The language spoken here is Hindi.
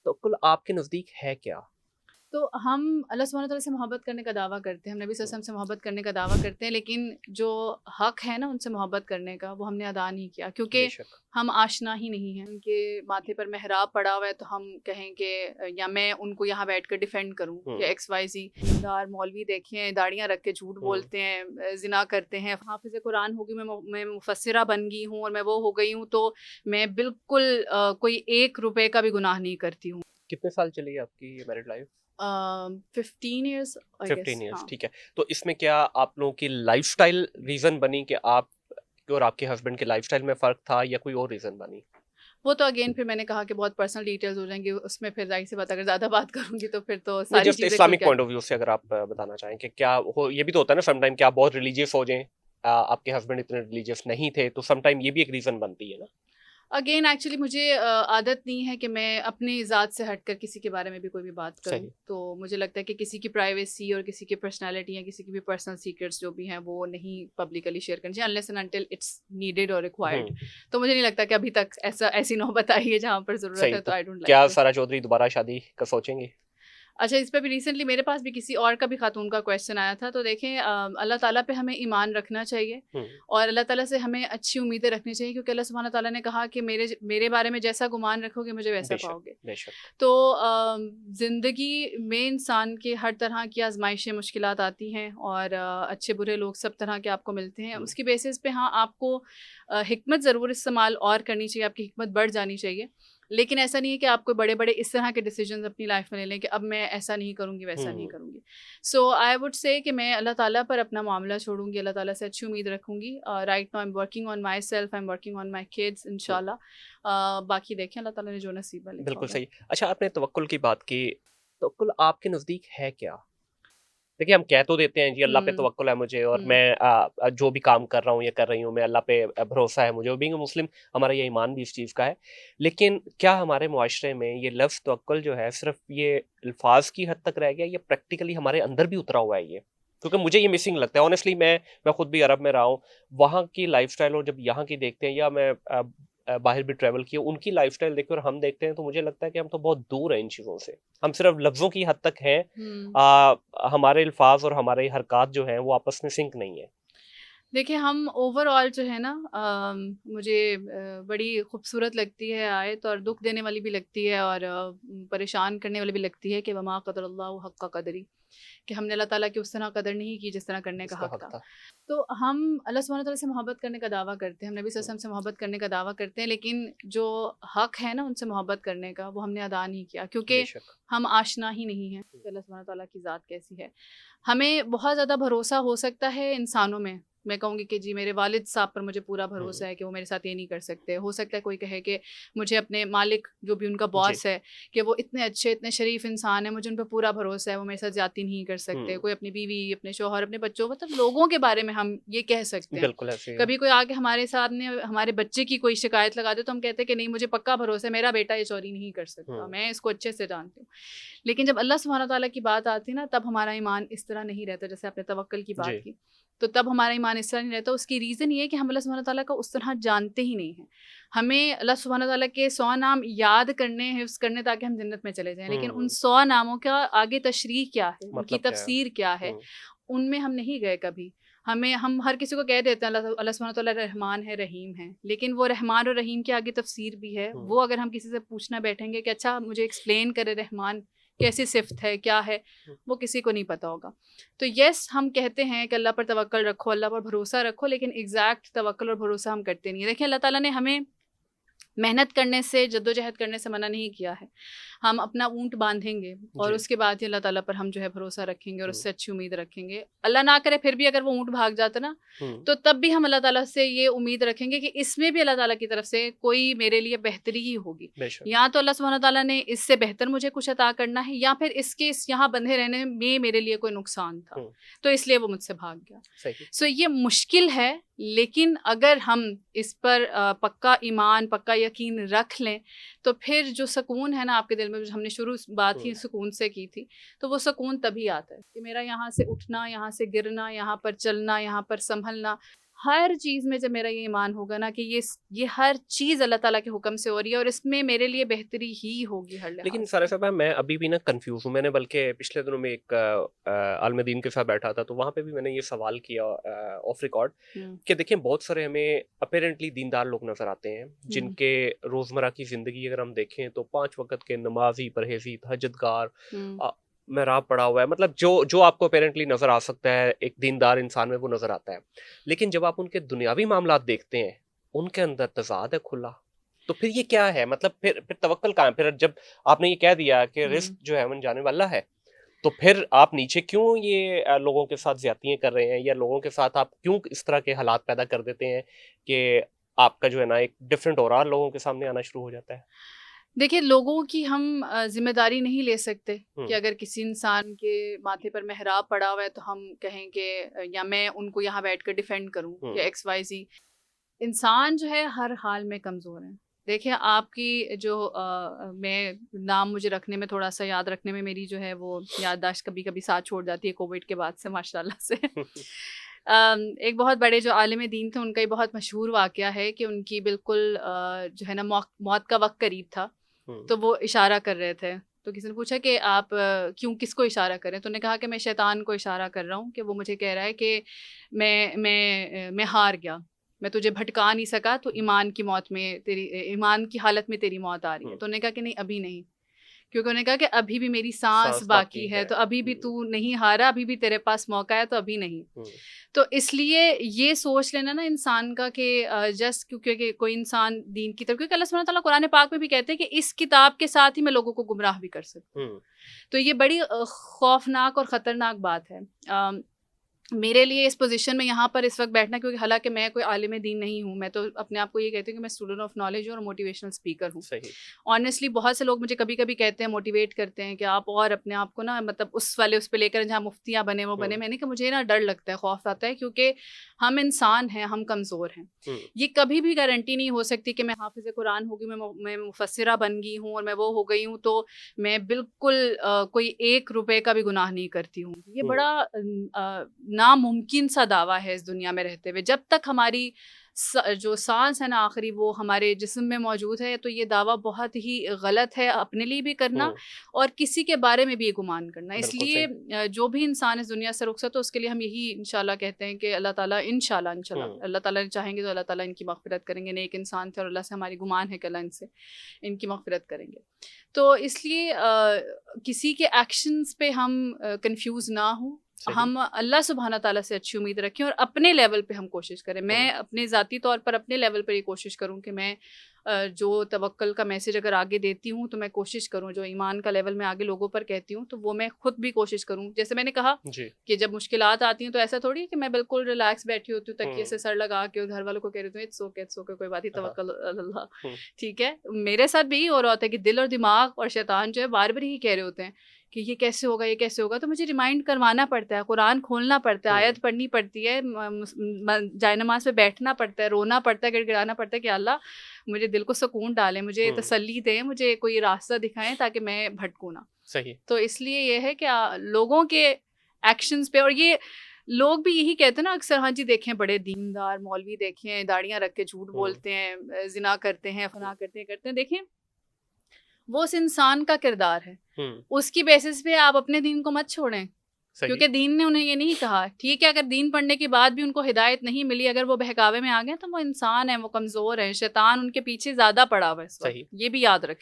तवक्कुल आपके नज़दीक है क्या? तो हम अल्लाह सुब्हानहू तआला से मोहब्बत करने का दावा करते हैं, हम नबी सल्लल्लाहु अलैहि वसल्लम से मोहब्बत करने का दावा करते हैं, लेकिन जो हक़ है ना उनसे मोहब्बत करने का, वो हमने अदा नहीं किया क्योंकि बेशक। हम आशना ही नहीं हैं। उनके माथे पर मेहराब पड़ा हुआ है तो हम कहें कि या मैं उनको यहाँ बैठ कर डिफेंड करूँ हुँ, कि XYZ दीनदार मौलवी देखे हैं, दाढ़ियाँ रख के झूठ हुँ, बोलते हैं, ज़िना करते हैं, हाफ़िज़ कुरान हो गई, मैं मुफ़स्सिरा बन गई हूँ और मैं वो हो गई हूँ, तो मैं बिल्कुल कोई 1 रुपए का भी गुनाह नहीं करती हूँ। कितने साल चली है आपकी ये married life? 15 years I 15 guess, years, हाँ। ठीक है। तो इसमें क्या आप लोगों की लाइफ़स्टाइल रीज़न बनी कि आप और आपके हस्बैंड के लाइफ़स्टाइल में फ़र्क था या कोई और रीज़न बनी? वो तो अगेन फिर मैंने कहा कि बहुत पर्सनल डिटेल्स हो जाएँगी, उसमें फिर ज़ाहिर-सी बात है अगर ज़्यादा बात करूँगी तो फिर तो नहीं, सारी जस्ट चीज़ें खुल इस्लामिक के आ। पॉइंट ऑफ व्यू से अगर आप बताना चाहें कि क्या हो ये भी तो होता है ना सम टाइम कि आप बहुत रिलीजियस हो जाएँ, आपके हस्बैंड इतने रिलीजियस नहीं थे, तो सम टाइम ये भी एक रीज़न बनती है ना? अगेन एक्चुअली मुझे आदत नहीं है कि मैं अपनी ज़ात से हटकर किसी के बारे में भी कोई भी बात करूँ। सही। तो मुझे लगता है कि किसी की प्राइवेसी और किसी की पर्सनैलिटी या किसी की भी पर्सनल सीक्रेट्स जो भी हैं वो नहीं पब्लिकली शेयर करनी चाहिए unless and until it's needed और रिक्वायर्ड। हुँ, तो मुझे नहीं लगता कि अभी तक ऐसी नौबत आई है जहाँ पर ज़रूरत सही। है, तो तो आई डोंट लाइक क्या दिस। सारा चौधरी दोबारा शादी का सोचेंगे? अच्छा, इस पे भी रिसेंटली मेरे पास भी किसी और का भी खातून का क्वेश्चन आया था। तो देखें अल्लाह ताला पे हमें ईमान रखना चाहिए हुँ, और अल्लाह ताला से हमें अच्छी उम्मीदें रखनी चाहिए क्योंकि अल्लाह सुब्हाना ताला ने कहा कि मेरे बारे में जैसा गुमान रखोगे मुझे वैसा बेशक, पाओगे। बेशक। तो ज़िंदगी में इंसान के हर तरह की आज़माइशें, मुश्किलात आती हैं और अच्छे बुरे लोग सब तरह के आपको मिलते हैं। हुँ, उसकी बेसिस पे हाँ, आपको हिकमत ज़रूर इस्तेमाल और करनी चाहिए, आपकी हिकमत बढ़ जानी चाहिए। लेकिन ऐसा नहीं है कि आप कोई बड़े-बड़े इस तरह के डिसीजंस अपनी लाइफ में ले लें कि अब मैं ऐसा नहीं करूँगी, वैसा नहीं हुँ, करूँगी। सो आई वुड से कि मैं अल्लाह ताला पर अपना मामला छोड़ूँगी, अल्लाह ताला से अच्छी उम्मीद रखूँगी। Right now I am working on myself, I am working on my kids हुँ। इंशाल्लाह। बाकी देखें अल्लाह ताला ने जो नसीब में लिखा बिल्कुल होगा। सही। अच्छा आपने तवक्कुल की बात की, तवक्कुल आपके नज़दीक है क्या? देखिए हम कह तो देते हैं जी अल्लाह पे हुँ, तवक्कुल है मुझे और हुँ। मैं जो भी काम कर रहा हूँ या कर रही हूँ मैं अल्लाह पे भरोसा है मुझे और बीइंग अ मुस्लिम हमारा ये ईमान भी इस चीज़ का है। लेकिन क्या हमारे मुआशरे में ये लफ्ज़ तवक्कुल जो है सिर्फ़ ये अल्फ़ाज़ की हद तक रह गया या प्रैक्टिकली हमारे अंदर भी उतरा हुआ है ये? क्योंकि मुझे ये मिसिंग लगता है ऑनेस्टली मैं खुद भी अरब में रहा हूँ, वहाँ की लाइफ़स्टाइल और जब यहाँ की देखते हैं या मैं बाहर भी ट्रैवल किया, उनकी लाइफ़स्टाइल देखते हैं और हम देखते हैं तो मुझे लगता है कि हम तो बहुत दूर हैं इन चीज़ों से। हम सिर्फ़ लफ्ज़ों की हद तक हैं हुँ। हमारे अल्फ़ाज़ और हमारे हरकत जो हैं वो आपस में सिंक नहीं है। देखिए, हम ओवरऑल जो है ना मुझे बड़ी खूबसूरत लगती है आयत और दुःख देने वाली भी लगती है और परेशान करने वाली भी लगती है कि वमा क़दरल्लाहु हक़्क़ क़दरी, कि हमने अल्लाह ताला की उस तरह कदर नहीं की जिस तरह करने का जिसका हक़ हक था। था। तो हम अल्लाह सुब्हानहू तआला से मोहब्बत करने का दावा करते हैं, हम नबी सल्लल्लाहु हुँ, अलैहि वसल्लम से मोहब्बत करने का दावा करते हैं, लेकिन जो हक़ है ना उनसे मोहब्बत करने का, वो हमने अदा नहीं किया क्योंकि बेशक। हम आशना ही नहीं हैं हुँ, कि अल्लाह सुब्हानहू तआला की ज़ात कैसी है। हमें बहुत ज़्यादा भरोसा हो सकता है इंसानों में। मैं कहूँगी कि जी मेरे वालिद साहब पर मुझे पूरा हुँ, भरोसा है कि वो मेरे साथ ये नहीं कर सकते। हो सकता है कोई कहे कि मुझे अपने मालिक जो भी उनका जी। बॉस है कि वो इतने अच्छे, इतने शरीफ इंसान हैं, मुझे उन पे पूरा भरोसा है, वो मेरे साथ ज़्यादती नहीं कर सकते। हुँ, कोई अपनी बीवी, अपने शौहर, अपने बच्चों मतलब लोगों के बारे में हम ये कह सकते हैं। बिल्कुल ऐसे ही है। कभी कोई आके हमारे सामने हमारे बच्चे की कोई शिकायत लगा दे तो हम कहते हैं कि नहीं मुझे पक्का भरोसा है, मेरा बेटा ये चोरी नहीं कर सकता, हुँ, मैं इसको अच्छे से जानती हूँ। लेकिन जब अल्लाह सुब्हाना ताला की बात आती है ना तब हमारा ईमान इस तरह नहीं रहता जैसे आपने तवक्कुल की बात जी। की। तो तब हमारा ईमान इस तरह नहीं रहता उसकी रीज़न ये है कि हम अल्लाह सुब्हाना ताला को उस तरह जानते ही नहीं हैं। हमें अल्लाह सुब्हाना ताला के 100 नाम याद करने, हिफ्ज़ करने ताकि हम जन्नत में चले जाएँ। लेकिन उन हुँ, 100 नामों का आगे तशरीह क्या है, उनकी मतलब क्या है? तफ़सीर क्या है, हुँ, उनमें हम नहीं गए कभी। हम हर किसी को कह देते हैं अल्लाह सुब्हाना ताला रहमान है, रहीम है। लेकिन वो रहमान और रहीम के आगे तफ़सीर भी है। हुँ, वो अगर हम किसी से पूछना बैठेंगे कि अच्छा मुझे एक्सप्लेन करें रहमान कैसी सिफ़त है, क्या है? हुँ, वो किसी को नहीं पता होगा। तो येस हम कहते हैं कि अल्लाह पर तवक्कल रखो, अल्लाह पर भरोसा रखो, लेकिन एग्ज़ैक्ट तवक्कल और भरोसा हम करते नहीं हैं। देखिए अल्लाह ताला ने हमें मेहनत करने से, जद्दोजहद करने से मना नहीं किया है। हम अपना ऊँट बाँधेंगे और जी। उसके बाद ही अल्लाह ताला पर हम जो है भरोसा रखेंगे और हुँ, उससे अच्छी उम्मीद रखेंगे। अल्लाह ना करे फिर भी अगर वो ऊँट भाग जाता ना, हुँ, तो तब भी हम अल्लाह ताला से ये उम्मीद रखेंगे कि इसमें भी अल्लाह ताला की तरफ से कोई मेरे लिए बेहतरी ही होगी। बेशक। या तो अल्लाह सुब्हाना ताला ने इससे बेहतर मुझे कुछ अता करना है या फिर इसके इस यहाँ बंधे रहने में मेरे लिए कोई नुकसान था। हुँ, तो इसलिए वो मुझसे भाग गया। सही। सो ये मुश्किल है, लेकिन अगर हम इस पर पक्का ईमान, पक्का यकीन रख लें, तो फिर जो सुकून है ना आपके दिल में, जो हमने शुरू बात हुँ, ही सुकून से की थी, तो वो सुकून तभी आता है कि मेरा यहाँ से उठना, यहाँ से गिरना, यहाँ पर चलना, यहाँ पर सँभलना, हर चीज़ में जब मेरा ये ईमान होगा ना कि ये हर चीज़ अल्लाह ताला के हुक्म से हो रही है और इसमें मेरे लिए बेहतरी ही होगी हर लिहाज लेकिन से। सारा साहब मैं अभी भी ना कंफ्यूज हूँ। मैंने बल्कि पिछले दिनों में एक आलमदीन के साथ बैठा था, तो वहाँ पे भी मैंने ये सवाल किया ऑफ रिकॉर्ड हुँ, कि देखें, बहुत सारे हमें अपेरेंटली दीनदार लोग नजर आते हैं हुँ, जिनके रोजमर्रा की जिंदगी अगर हम देखें तो 5 वक्त के नमाजी, परहेजी, तहज्जुदगार, हुँ, मेहराब पड़ा हुआ है, मतलब जो जो आपको अपेरेंटली नजर आ सकता है एक दीनदार इंसान में, वो नजर आता है। लेकिन जब आप उनके दुनियावी मामलात देखते हैं, उनके अंदर तज़ाद है खुला। तो फिर ये क्या है? मतलब फिर तवक्कल कहाँ है? फिर जब आपने ये कह दिया कि रिस्क हुँ। जो है मन जाने वाला है, तो फिर आप नीचे क्यों ये लोगों के साथ ज्यादतियां कर रहे हैं, या लोगों के साथ आप क्यों इस तरह के हालात पैदा कर देते हैं कि आपका जो है ना एक डिफरेंट और लोगों के सामने आना शुरू हो जाता है? देखिए, लोगों की हम ज़िम्मेदारी नहीं ले सकते कि हम्म। अगर किसी इंसान के माथे पर मेहराब पड़ा हुआ है तो हम कहें कि या मैं उनको यहाँ बैठकर डिफेंड करूँ या हम्म। एक्स वाई ज़ी। इंसान जो है हर हाल में कमज़ोर है। देखिए आपकी जो मैं नाम मुझे रखने में थोड़ा-सा याद रखने में मेरी जो है वो याददाश्त कभी-कभी साथ छोड़ जाती है कोविड के बाद से माशाल्लाह से। एक बहुत बड़े जो आलिम दीन थे उनका ये बहुत मशहूर वाक़या है कि उनकी बिल्कुल जो है ना मौत का वक़्त करीब था, हम्म। तो वो इशारा कर रहे थे। तो किसी ने पूछा कि आप क्यों किसको इशारा कर रहे हैं? तो उन्होंने कहा कि मैं शैतान को इशारा कर रहा हूँ कि वो मुझे कह रहा है कि मैं हार गया। मैं तुझे भटका नहीं सका तो ईमान की मौत में तेरी ईमान की हालत में तेरी मौत आ रही है। हम्म। तो उन्होंने कहा कि नहीं अभी नहीं, क्योंकि उन्होंने कहा कि अभी भी मेरी साँस सांस बाकी बाकी है, है। तो अभी भी हम्म। तू नहीं हारा, अभी भी तेरे पास मौका है, तो अभी नहीं। हम्म। तो इसलिए ये सोच लेना ना इंसान का कि जस्ट क्योंकि कोई इंसान दीन की तरफ, क्योंकि अल्लाह सुब्हानहू तआला कुरान पाक में भी कहते हैं कि इस किताब के साथ ही मैं लोगों को गुमराह भी कर सकता हूँ। हम्म। तो ये बड़ी खौफनाक और ख़तरनाक बात है। मेरे लिए इस पोजीशन में यहाँ पर इस वक्त बैठना, क्योंकि हालांकि मैं कोई आलिम दीन नहीं हूँ, मैं तो अपने आप को ये कहती हूँ कि मैं स्टूडेंट ऑफ नॉलेज हूँ और मोटिवेशनल स्पीकर हूँ। सही। ऑनेस्टली बहुत से लोग मुझे कभी कभी कहते हैं, मोटिवेट करते हैं कि आप और अपने आप को ना मतलब उस वाले उस पर लेकर जहाँ मुफ्तियाँ बने वो बने। हम्म। मैंने कहा मुझे ना डर लगता है, खौफ आता है, क्योंकि हम इंसान हैं, हम कमज़ोर हैं। हम्म। ये कभी भी गारंटी नहीं हो सकती कि मैं हाफिज़ कुरान होगी, मैं मुफस्सिरा बन गई हूँ और मैं वो हो गई हूँ तो मैं बिल्कुल कोई 1 रुपए का भी गुनाह नहीं करती हूँ। ये हम्म। बड़ा नामुमकिन सा दावा है इस दुनिया में रहते हुए। जब तक हमारी जो साँस है ना आखिरी वो हमारे जिस्म में मौजूद है, तो ये दावा बहुत ही गलत है अपने लिए भी करना हम्म। और किसी के बारे में भी ये गुमान करना। बिल्कुल इसलिए सही। जो भी इंसान इस दुनिया से रुखसत हो उसके लिए हम यही इंशाल्लाह कहते हैं कि अल्लाह ताला इंशाल्लाह हम्म। इंशाल्लाह अल्लाह ताला चाहेंगे तो अल्लाह ताला इनकी मग़फ़िरत करेंगे। नेक इंसान थे और अल्लाह से हमारी गुमान है कि अल्लाह इनसे इनकी मग़फ़िरत करेंगे। तो इसलिए किसी के एक्शंस पे हम कन्फ्यूज़ ना हों, सही। हम अल्लाह सुब्हाना ताला से अच्छी उम्मीद रखें और अपने लेवल पे हम कोशिश करें। मैं हम्म। अपने ज़ाती तौर पर अपने लेवल पर ये कोशिश करूँ कि मैं जो तवक्कुल का मैसेज अगर आगे देती हूँ तो मैं कोशिश करूँ, जो ईमान का लेवल मैं आगे लोगों पर कहती हूँ तो वो मैं खुद भी कोशिश करूँ। जैसे मैंने कहा जी। कि जब मुश्किलात आती हैं तो ऐसा थोड़ी है कि मैं बिल्कुल रिलैक्स बैठी होती हूँ तकिए हम्म। से सर लगा के और घर वालों को कह रही हूँ इट्स ओके कोई बात नहीं, हाँ। तवक्कल अल्लाह। हम्म। ठीक है, मेरे साथ भी यही हो रहा होता है कि दिल और दिमाग और शैतान जो है बार बार यही कह रहे होते हैं कि ये कैसे होगा ये कैसे होगा। तो मुझे रिमाइंड करवाना पड़ता है, कुरान खोलना पड़ता है, हम्म। आयत पढ़नी पड़ती है, जायनमाज पे बैठना पड़ता है, रोना पड़ता है, गिड़गिड़ाना पड़ता है कि अल्लाह मुझे दिल को सुकून डालें, मुझे हम्म। तसल्ली दें, मुझे कोई रास्ता दिखाएं ताकि मैं भटकूँ ना। सही। तो इसलिए ये है कि लोगों के एक्शंस पे, और ये लोग भी यही कहते हैं ना अक्सर, हाँ जी देखें बड़े दीनदार मौलवी देखें दाढ़ियाँ रख के झूठ हम्म। बोलते हैं, जिना करते हैं, फना करते हैं। देखें वो उस इंसान का किरदार है, हम्म। उसकी बेसिस पे आप अपने दीन को मत छोड़ें, सही। क्योंकि दीन ने उन्हें ये नहीं कहा। ठीक है, अगर दीन पढ़ने के बाद भी उनको हिदायत नहीं मिली, अगर वो बहकावे में आ गए तो वो इंसान है, वो कमज़ोर है, शैतान उनके पीछे ज़्यादा पड़ा हुआ है इस वक्त, सही। ये भी याद रखें।